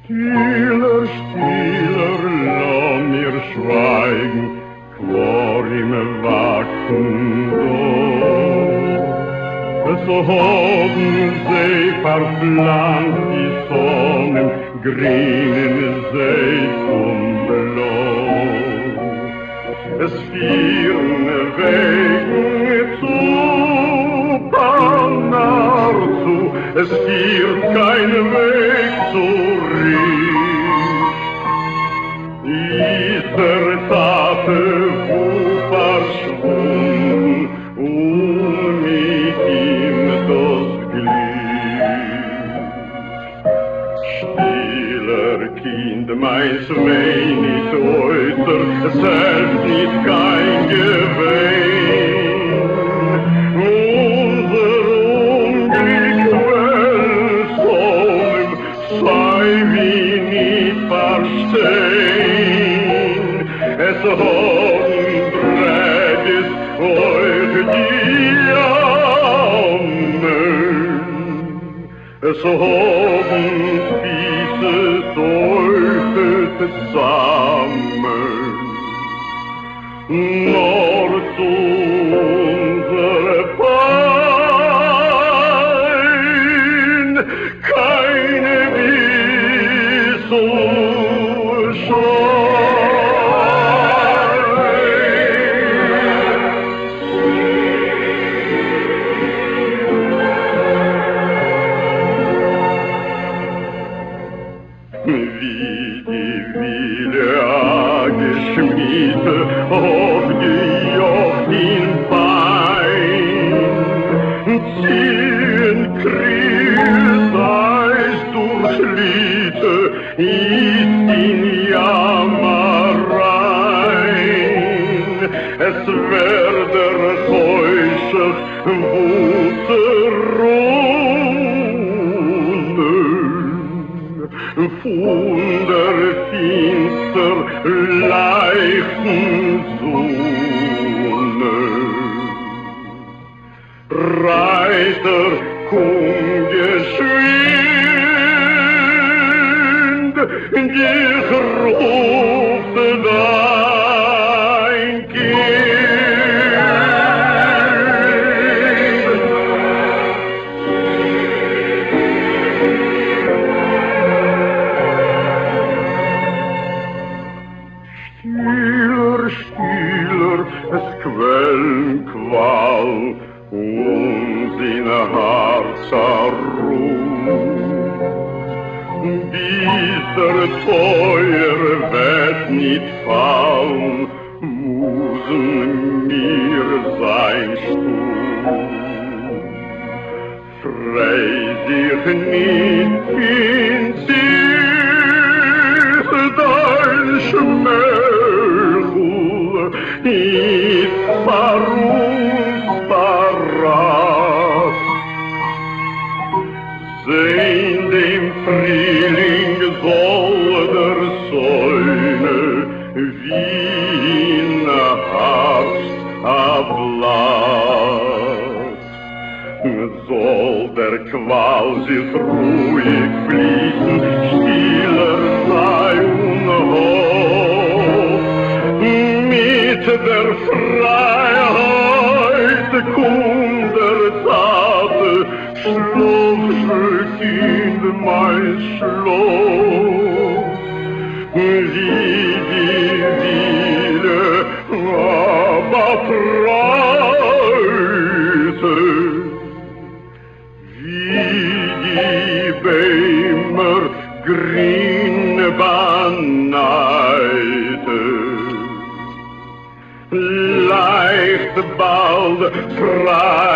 Stiller, stiller, lass mir schweigen, vor im Wachten da. So haben sie verpflanzt die Sonnen, grünen See zum Blau. Es führen Wegen zu Panarzu, es führt kein Weg zurück. Dieser Tate, wo verschwunden, mit ihm das Glück. Stiller Kind, meins Wein ist äußer, selbst nicht kein Gewinn. Unser Unglück soll sei wie nicht verstehen. Es haben Breges euch die Armen, es haben diese Teufel zusammen, nur zu unserer Pein keine wie die wilde Geschmiede aufgejocht in Bein, ziehen Krieg durchliete, ist in Jammerein. Es werde heuschig von der finster leichten Sonne. Reiter, komm geschwind, ich rufe dein Kind. Stiller, es Quellenqual uns in Herzer ruht. Dieser Teuer wird nicht fallen, musen mir sein Stuhl. Frei sich nicht in sich dein Schmerz, ist uns parat. Sehn dem Frühling soll der Säune wie in Herbst ablass. Soll der Qual sich ruhig fließen, stiller sei unhoch. Mit der Freiheit kommt der Tate, Schlaf, Kind, mein Schlaf. Wie die Wille, aber Breite, wie die Bäumer grün beneide. Leicht bald Freiheitslicht.